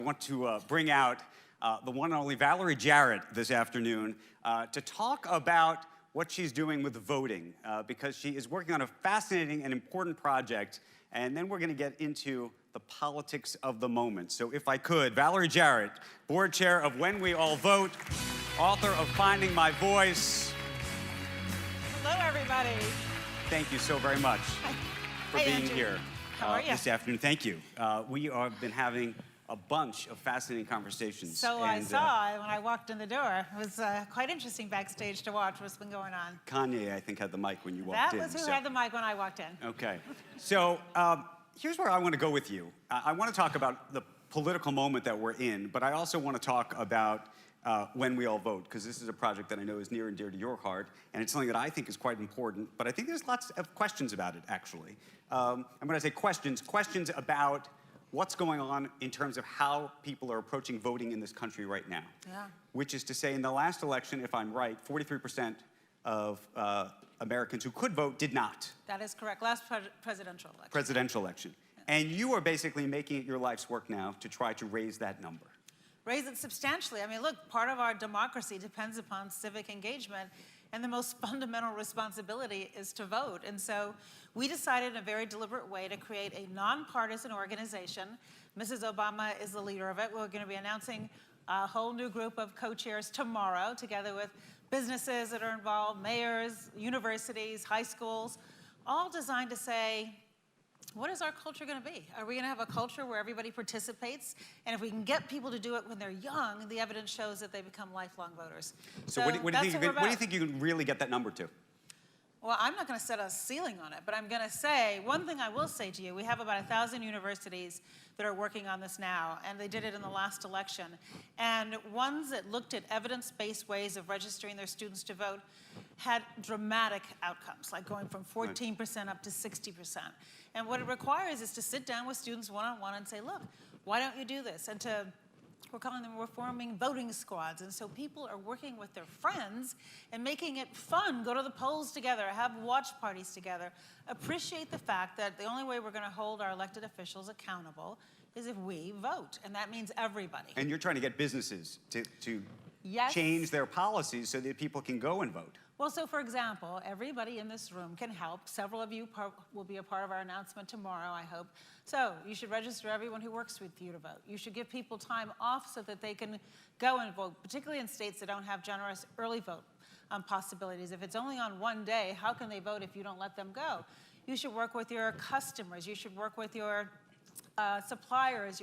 I want to bring out the one and only Valerie Jarrett this afternoon to talk about what she's doing with voting, because she is working on a fascinating and important project, and then we're going to get into the politics of the moment. So if I could, Valerie Jarrett, board chair of When We All Vote, author of Finding My Voice. Hello, everybody. Thank you so very much for being here How are you? this afternoon. Thank you. We have been having a bunch of fascinating conversations. So I saw when I walked in the door. It was quite interesting backstage to watch what's been going on. Kanye, I think, had the mic when you walked in. That was who had the mic when I walked in. Okay. So here's where I want to go with you. I want to talk about the political moment that we're in, but I also want to talk about When We All Vote, because this is a project that I know is near and dear to your heart, and it's something that I think is quite important, but I think there's lots of questions about it, actually. I'm going to say questions about what's going on in terms of how people are approaching voting in this country right now. Yeah. Which is to say, in the last election, if I'm right, 43% of Americans who could vote did not. That is correct. Last presidential election. Presidential election. Yeah. And you are basically making it your life's work now to try to raise that number. Raise it substantially. I mean, look, part of our democracy depends upon civic engagement, and the most fundamental responsibility is to vote. And so we decided in a very deliberate way to create a nonpartisan organization. Mrs. Obama is the leader of it. We're going to be announcing a whole new group of co-chairs tomorrow, together with businesses that are involved, mayors, universities, high schools, all designed to say, what is our culture going to be? Are we going to have a culture where everybody participates? And if we can get people to do it when they're young, the evidence shows that they become lifelong voters. So what do you think you can really get that number to? Well, I'm not going to set a ceiling on it, but I'm going to say, one thing I will say to you, we have about 1,000 universities that are working on this now, and they did it in the last election. And ones that looked at evidence-based ways of registering their students to vote had dramatic outcomes, like going from 14% up to 60%. And what it requires is to sit down with students one-on-one and say, look, why don't you do this? And we're calling them reforming voting squads. And so people are working with their friends and making it fun. Go to the polls together, have watch parties together. Appreciate the fact that the only way we're going to hold our elected officials accountable is if we vote. And that means everybody. And you're trying to get businesses to Yes. change their policies so that people can go and vote. Well, so for example, everybody in this room can help. Several of you will be a part of our announcement tomorrow, I hope. So you should register everyone who works with you to vote. You should give people time off so that they can go and vote, particularly in states that don't have generous early vote possibilities. If it's only on one day, how can they vote if you don't let them go? You should work with your customers. You should work with your suppliers,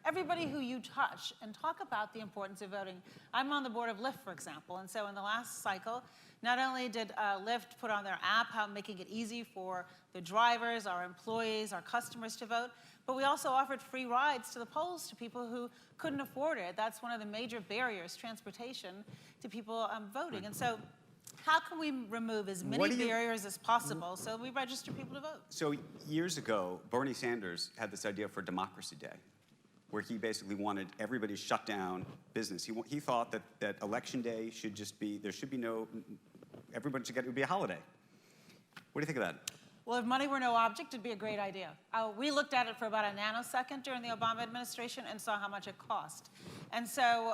everybody who you touch, and talk about the importance of voting. I'm on the board of Lyft, for example, and so in the last cycle, not only did Lyft put on their app making it easy for the drivers, our employees, our customers to vote, but we also offered free rides to the polls to people who couldn't afford it. That's one of the major barriers, transportation, to people voting. And so how can we remove as many barriers as possible so we register people to vote? So years ago, Bernie Sanders had this idea for Democracy Day, where he basically wanted everybody to shut down business. He thought that Election Day should just be, there should be no, everybody should get, it would be a holiday. What do you think of that? Well, if money were no object, it'd be a great idea. We looked at it for about a nanosecond during the Obama administration and saw how much it cost. And so,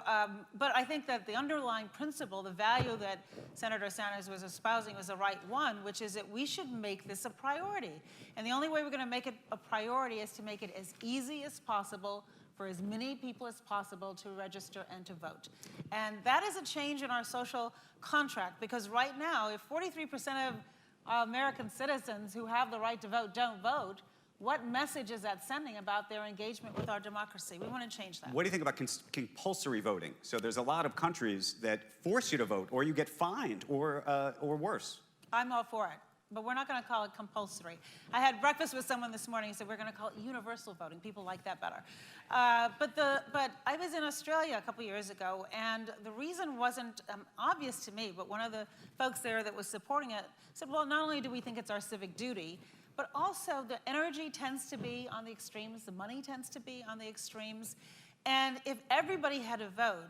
but I think that the underlying principle, the value that Senator Sanders was espousing was the right one, which is that we should make this a priority. And the only way we're going to make it a priority is to make it as easy as possible for as many people as possible to register and to vote. And that is a change in our social contract, because right now, if 43% of American citizens who have the right to vote don't vote, what message is that sending about their engagement with our democracy? We want to change that. What do you think about compulsory voting? So there's a lot of countries that force you to vote, or you get fined, or worse. I'm all for it, but we're not going to call it compulsory. I had breakfast with someone this morning who said we're going to call it universal voting. People like that better. But I was in Australia a couple years ago, and the reason wasn't obvious to me, but one of the folks there that was supporting it said, well, not only do we think it's our civic duty, but also the energy tends to be on the extremes, the money tends to be on the extremes, and if everybody had a vote,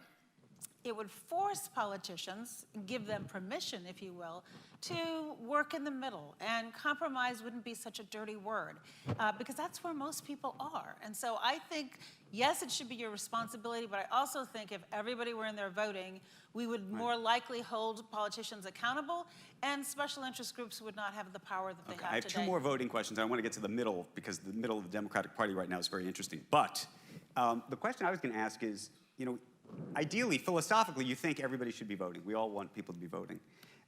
it would force politicians, give them permission, if you will, to work in the middle. And compromise wouldn't be such a dirty word, because that's where most people are. And so I think, yes, it should be your responsibility, but I also think if everybody were in there voting, we would more likely hold politicians accountable, and special interest groups would not have the power that they have today. I have two more voting questions. I want to get to the middle, because the middle of the Democratic Party right now is very interesting. But the question I was going to ask is, ideally, philosophically, you think everybody should be voting. We all want people to be voting.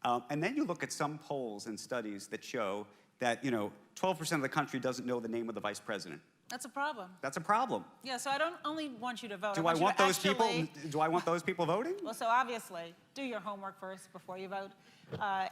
And then you look at some polls and studies that show that, 12% of the country doesn't know the name of the vice president. That's a problem. That's a problem. Yeah, so I don't only want you to vote. Do I want those people voting? Well, so obviously, do your homework first before you vote.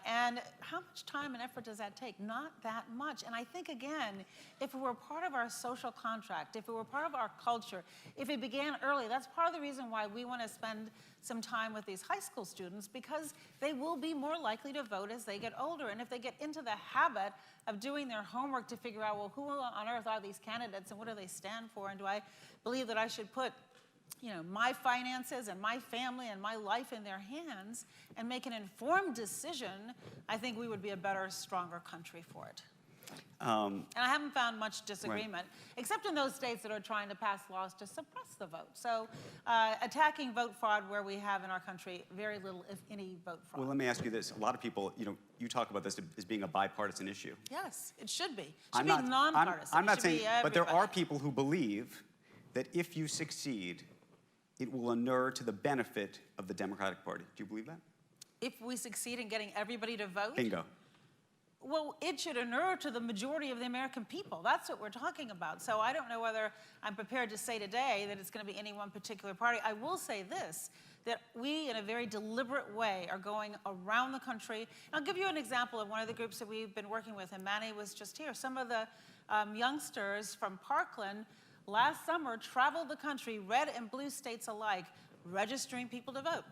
And how much time and effort does that take? Not that much. And I think, again, if it were part of our social contract, if it were part of our culture, if it began early, that's part of the reason why we want to spend some time with these high school students, because they will be more likely to vote as they get older. And if they get into the habit of doing their homework to figure out, well, who on earth are these candidates and what do they stand for? And do I believe that I should put my finances and my family and my life in their hands and make an informed decision, I think we would be a better, stronger country for it. And I haven't found much disagreement, except in those states that are trying to pass laws to suppress the vote. So attacking vote fraud where we have in our country very little, if any, vote fraud. Well, let me ask you this. A lot of people, you talk about this as being a bipartisan issue. Yes, it should be. It should be nonpartisan. I'm not saying, but there are people who believe that if you succeed, it will inure to the benefit of the Democratic Party. Do you believe that? If we succeed in getting everybody to vote? Bingo. Well, it should inure to the majority of the American people. That's what we're talking about. So I don't know whether I'm prepared to say today that it's going to be any one particular party. I will say this, that we, in a very deliberate way, are going around the country. I'll give you an example of one of the groups that we've been working with, and Manny was just here. Some of the youngsters from Parkland last summer traveled the country, red and blue states alike, registering people to vote.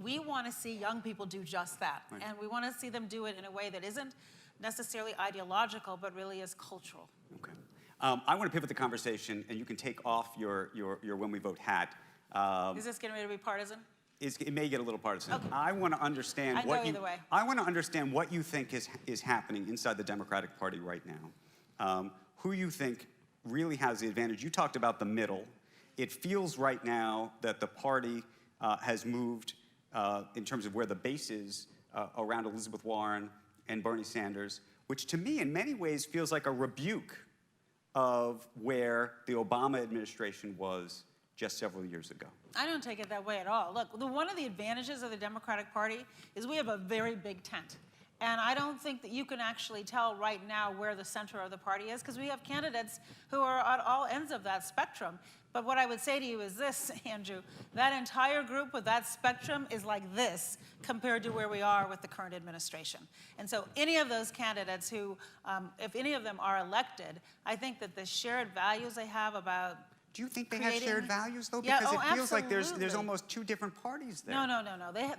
We want to see young people do just that. Right. And we want to see them do it in a way that isn't necessarily ideological, but really is cultural. Okay. I want to pivot the conversation, and you can take off your When We Vote hat. Is this getting ready to be partisan? It may get a little partisan. Okay. I want to understand I want to understand what you think is happening inside the Democratic Party right now. Who you think really has the advantage? You talked about the middle. It feels right now that the party has moved in terms of where the base is around Elizabeth Warren and Bernie Sanders, which to me in many ways feels like a rebuke of where the Obama administration was just several years ago. I don't take it that way at all. Look, one of the advantages of the Democratic Party is we have a very big tent. And I don't think that you can actually tell right now where the center of the party is, because we have candidates who are at all ends of that spectrum. But what I would say to you is this, Andrew, that entire group with that spectrum is like this compared to where we are with the current administration. And so any of those candidates who, if any of them are elected, I think that the shared values they have about Do you think they have shared values, though? Because it feels like there's almost two different parties there. No.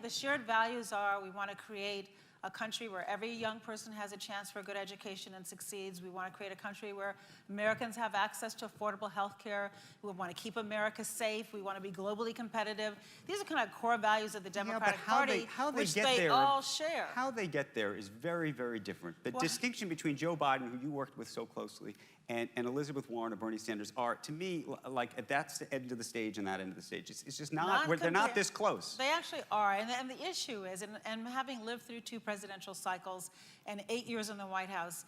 The shared values are we want to create a country where every young person has a chance for a good education and succeeds. We want to create a country where Americans have access to affordable health care. We want to keep America safe. We want to be globally competitive. These are kind of core values of the Democratic Party, which they all share. How they get there is very, very different. The distinction between Joe Biden, who you worked with so closely, and Elizabeth Warren or Bernie Sanders are, to me, like at that end of the stage and that end of the stage. It's just not they're not this close. They actually are. And the issue is, and having lived through 2 presidential cycles and 8 years in the White House,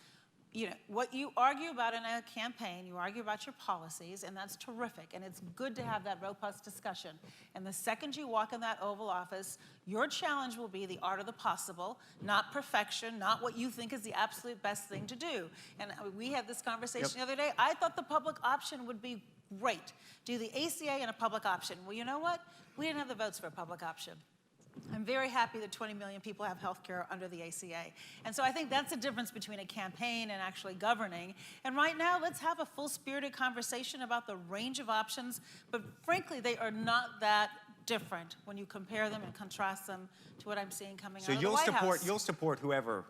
what you argue about in a campaign, you argue about your policies, and that's terrific. And it's good to have that robust discussion. And the second you walk in that Oval Office, your challenge will be the art of the possible, not perfection, not what you think is the absolute best thing to do. And we had this conversation the other day. I thought the public option would be great. Do the ACA and a public option. Well, you know what? We didn't have the votes for a public option. I'm very happy that 20 million people have health care under the ACA. And so I think that's the difference between a campaign and actually governing. And right now, let's have a full-spirited conversation about the range of options. But frankly, they are not that different when you compare them and contrast them to what I'm seeing coming out of the White House. So you'll support whoever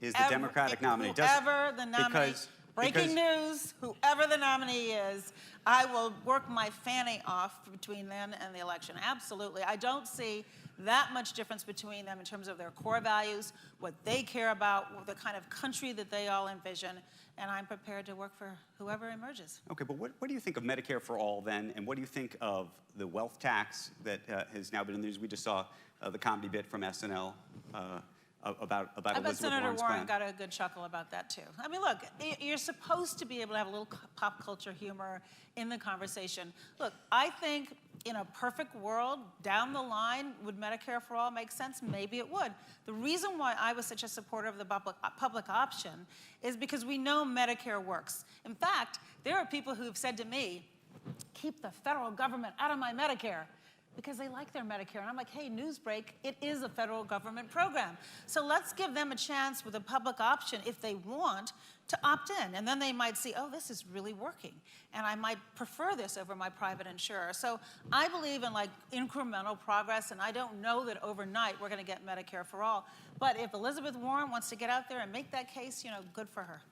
is the Democratic nominee. Whoever the nominee. Because Breaking news, whoever the nominee is, I will work my fanny off between then and the election. Absolutely. I don't see that much difference between them in terms of their core values, what they care about, the kind of country that they all envision, and I'm prepared to work for whoever emerges. Okay, but what do you think of Medicare for All then, and what do you think of the wealth tax that has now been in the news? We just saw the comedy bit from SNL about I bet Elizabeth Senator Warren's Warren plan. got a good chuckle about that too. I mean, look, you're supposed to be able to have a little pop culture humor in the conversation. Look, I think in a perfect world, down the line, would Medicare for All make sense? Maybe it would. The reason why I was such a supporter of the public option is because we know Medicare works. In fact, there are people who have said to me, keep the federal government out of my Medicare, because they like their Medicare. And I'm like, hey, newsbreak, it is a federal government program. So let's give them a chance with a public option, if they want, to opt in. And then they might see, oh, this is really working. And I might prefer this over my private insurer. So I believe in like incremental progress, and I don't know that overnight we're gonna get Medicare for All. But if Elizabeth Warren wants to get out there and make that case, you know, good for her.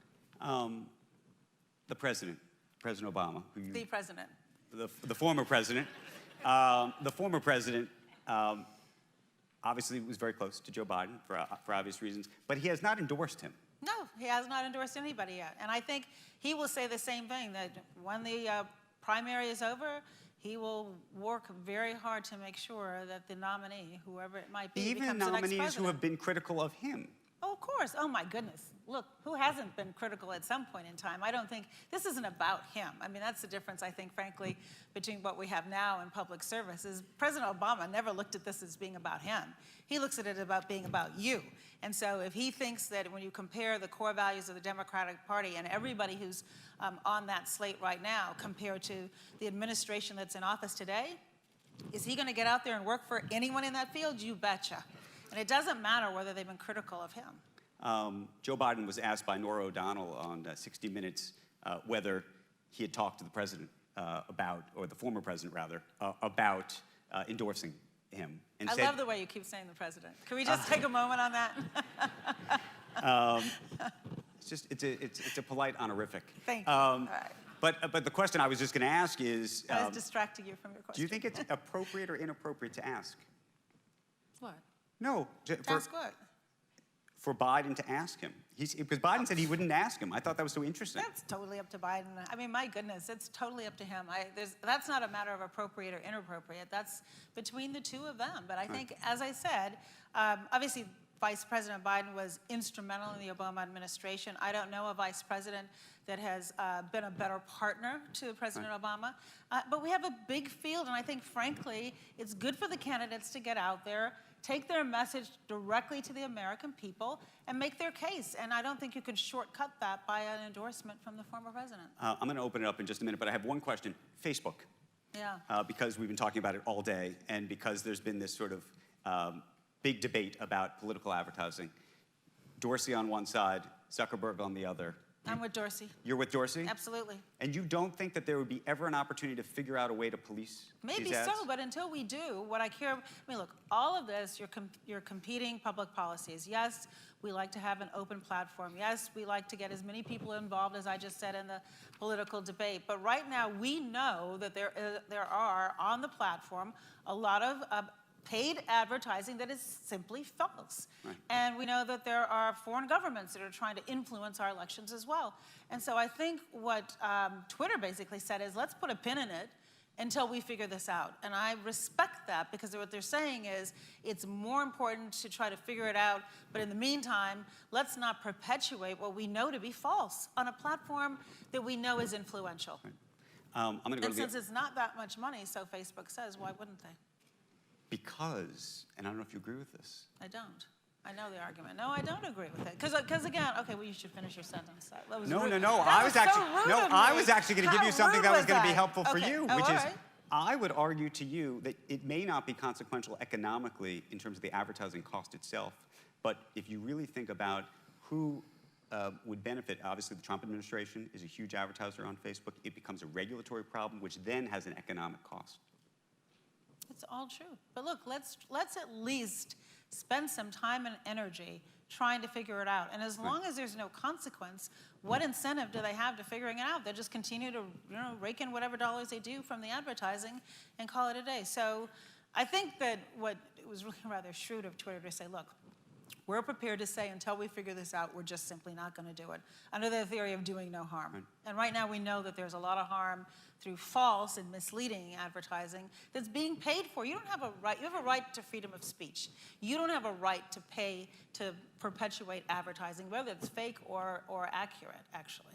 The president, President Obama. The president. The former president. The former president obviously was very close to Joe Biden for obvious reasons, but he has not endorsed him. No, he has not endorsed anybody yet. And I think he will say the same thing, that when the primary is over, he will work very hard to make sure that the nominee, whoever it might be, Even becomes the next nominees president. who have been critical of him. Oh, of course. Oh, my goodness. Look, who hasn't been critical at some point in time? I don't think, this isn't about him. I mean, that's the difference, I think, frankly, between what we have now in public service is President Obama never looked at this as being about him. He looks at it about being about you. And so if he thinks that when you compare the core values of the Democratic Party and everybody who's on that slate right now compared to the administration that's in office today, is he going to get out there and work for anyone in that field? You betcha. And it doesn't matter whether they've been critical of him. Joe Biden was asked by Norah O'Donnell on 60 Minutes whether he had talked to the president about, or the former president rather, about endorsing him. And I love the way you keep saying the president. Can we just take a moment on that? It's a polite honorific. Thank you. All right. But the question I was just going to ask is, I was distracting you from your question. do you think it's appropriate or inappropriate to ask? What? No. Ask what? For Biden to ask him. Because Biden said he wouldn't ask him. I thought that was so interesting. That's totally up to Biden. I mean, my goodness, it's totally up to him. That's not a matter of appropriate or inappropriate. That's between the two of them. But I think, as I said, obviously, Vice President Biden was instrumental in the Obama administration. I don't know a vice president that has been a better partner to President Obama. But we have a big field, and I think, frankly, it's good for the candidates to get out there, take their message directly to the American people, and make their case. And I don't think you can shortcut that by an endorsement from the former president. I'm going to open it up in just a minute, but I have one question. Facebook. Yeah. Because we've been talking about it all day, and because there's been this sort of big debate about political advertising. Dorsey on one side, Zuckerberg on the other. I'm with Dorsey. You're with Dorsey? Absolutely. And you don't think that there would be ever an opportunity to figure out a way to police Maybe these ads? so, but until we do, what I care, I mean, look, all of this, you're competing public policies. Yes, we like to have an open platform. Yes, we like to get as many people involved, as I just said, in the political debate. But right now, we know that there are, on the platform, a lot of paid advertising that is simply false. Right. And we know that there are foreign governments that are trying to influence our elections as well. And so I think what Twitter basically said is, let's put a pin in it until we figure this out. And I respect that, because what they're saying is it's more important to try to figure it out, but in the meantime, let's not perpetuate what we know to be false on a platform that we know is influential. Right. I'm gonna go and since it's not that much money, so Facebook says, why wouldn't they? Because, and I don't know if you agree with this. I don't. I know the argument. No, I don't agree with it. Because again, okay, well, you should finish your sentence. That was rude. No. I was actually going to give you something that was going to be helpful for you, which is, right. I would argue to you that it may not be consequential economically in terms of the advertising cost itself, but if you really think about who would benefit, obviously the Trump administration is a huge advertiser on Facebook. It becomes a regulatory problem, which then has an economic cost. It's all true. But look, let's at least spend some time and energy trying to figure it out. And as long as there's no consequence, what incentive do they have to figuring it out? They just continue to, rake in whatever dollars they do from the advertising and call it a day. So I think that it was really rather shrewd of Twitter to say, look, we're prepared to say until we figure this out, we're just simply not going to do it, under the theory of doing no harm. Right. And right now we know that there's a lot of harm through false and misleading advertising that's being paid for. You don't have a right, you have a right to freedom of speech. You don't have a right to pay to perpetuate advertising, whether it's fake or accurate, actually.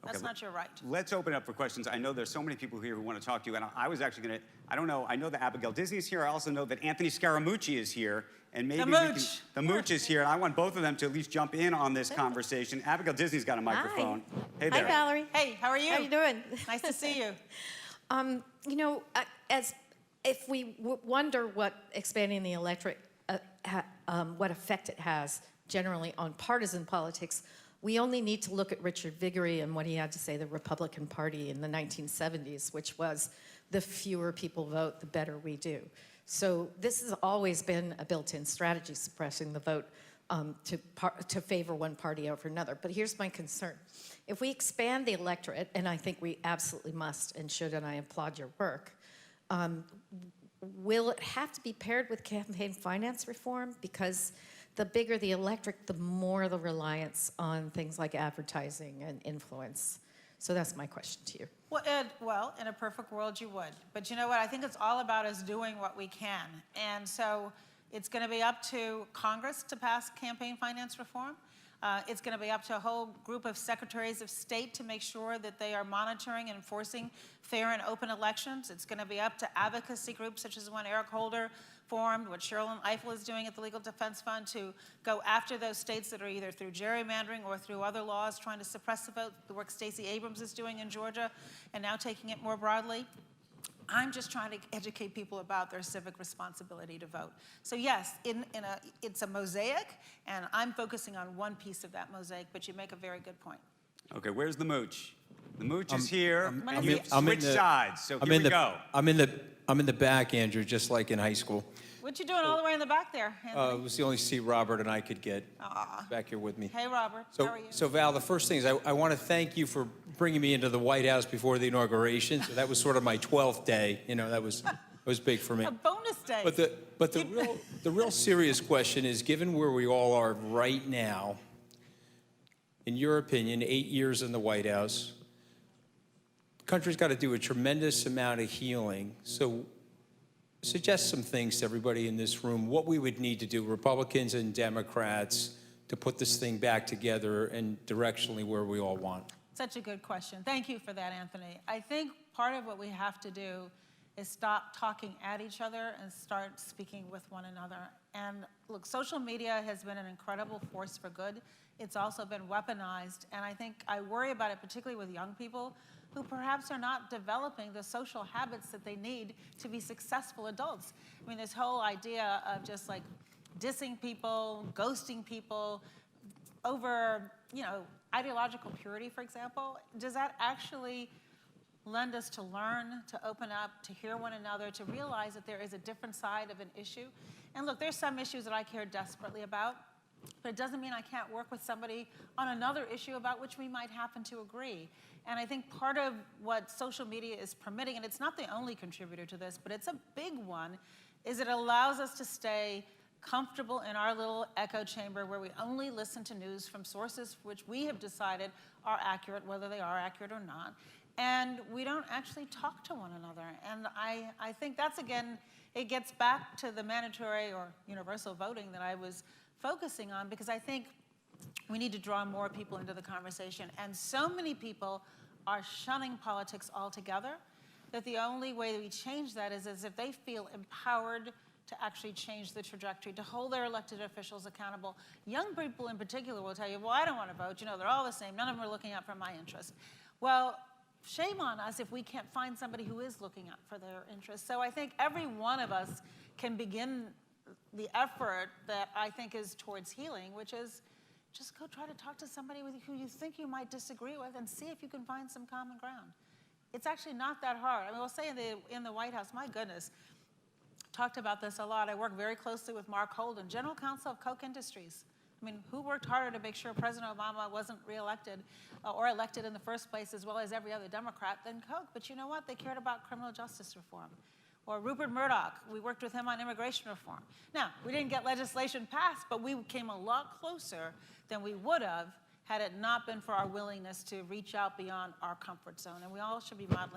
That's not your right. Let's open up for questions. I know there's so many people here who want to talk to you, and I was actually going to, I don't know, I know that Abigail Disney is here. I also know that Anthony Scaramucci is here. And maybe the Mooch is here, and I want both of them to at least jump in on this conversation. Abigail Disney's got a microphone. Hi. Hey there. Hi, Valerie. Hey, how are you? How you doing? Nice to see you. As if we wonder what expanding the electorate, what effect it has generally on partisan politics, we only need to look at Richard Viguerie and what he had to say the Republican Party in the 1970s, which was the fewer people vote, the better we do. So this has always been a built-in strategy, suppressing the vote to favor one party over another. But here's my concern. If we expand the electorate, and I think we absolutely must and should, and I applaud your work, will it have to be paired with campaign finance reform? Because the bigger the electorate, the more the reliance on things like advertising and influence. So that's my question to you. Well, Ed, in a perfect world, you would. But you know what? I think it's all about us doing what we can. And so it's going to be up to Congress to pass campaign finance reform. It's going to be up to a whole group of secretaries of state to make sure that they are monitoring and enforcing fair and open elections. It's going to be up to advocacy groups such as the one Eric Holder formed, what Sherrilyn Ifill is doing at the Legal Defense Fund to go after those states that are either through gerrymandering or through other laws trying to suppress the vote, the work Stacey Abrams is doing in Georgia and now taking it more broadly. I'm just trying to educate people about their civic responsibility to vote. So yes, it's a mosaic, and I'm focusing on one piece of that mosaic, but you make a very good point. Okay, where's the Mooch? The Mooch is here. Switch sides, so here we go. I'm in the back, Andrew, just like in high school. What you doing all the way in the back there, Anthony? It was the only seat Robert and I could get back here with me. Hey, Robert, So, how are you? so Val, the first thing is I want to thank you for bringing me into the White House before the inauguration. So that was sort of my 12th day. That was big for me. A bonus day. But the real serious question is, given where we all are right now, in your opinion, 8 years in the White House, the country's got to do a tremendous amount of healing. So suggest some things to everybody in this room, what we would need to do, Republicans and Democrats, to put this thing back together and directionally where we all want. Such a good question. Thank you for that, Anthony. I think part of what we have to do is stop talking at each other and start speaking with one another. And look, social media has been an incredible force for good. It's also been weaponized, and I think I worry about it particularly with young people who perhaps are not developing the social habits that they need to be successful adults. I mean, this whole idea of just like dissing people, ghosting people over, ideological purity, for example, does that actually lend us to learn, to open up, to hear one another, to realize that there is a different side of an issue? And look, there's some issues that I care desperately about, but it doesn't mean I can't work with somebody on another issue about which we might happen to agree. And I think part of what social media is permitting, and it's not the only contributor to this, but it's a big one, is it allows us to stay comfortable in our little echo chamber where we only listen to news from sources which we have decided are accurate, whether they are accurate or not. And we don't actually talk to one another. And I think that's, again, it gets back to the mandatory or universal voting that I was focusing on, because I think we need to draw more people into the conversation. And so many people are shunning politics altogether that the only way that we change that is as if they feel empowered to actually change the trajectory, to hold their elected officials accountable. Young people in particular will tell you, well, I don't want to vote. They're all the same. None of them are looking out for my interest. Well, shame on us if we can't find somebody who is looking out for their interests. So I think every one of us can begin the effort that I think is towards healing, which is just go try to talk to somebody who you think you might disagree with and see if you can find some common ground. It's actually not that hard. I mean, we'll say in the White House, my goodness, talked about this a lot. I work very closely with Mark Holden, General Counsel of Koch Industries. I mean, who worked harder to make sure President Obama wasn't reelected or elected in the first place, as well as every other Democrat, than Koch? But you know what? They cared about criminal justice reform. Or Rupert Murdoch, we worked with him on immigration reform. Now, we didn't get legislation passed, but we came a lot closer than we would have had it not been for our willingness to reach out beyond our comfort zone. And we all should be modeling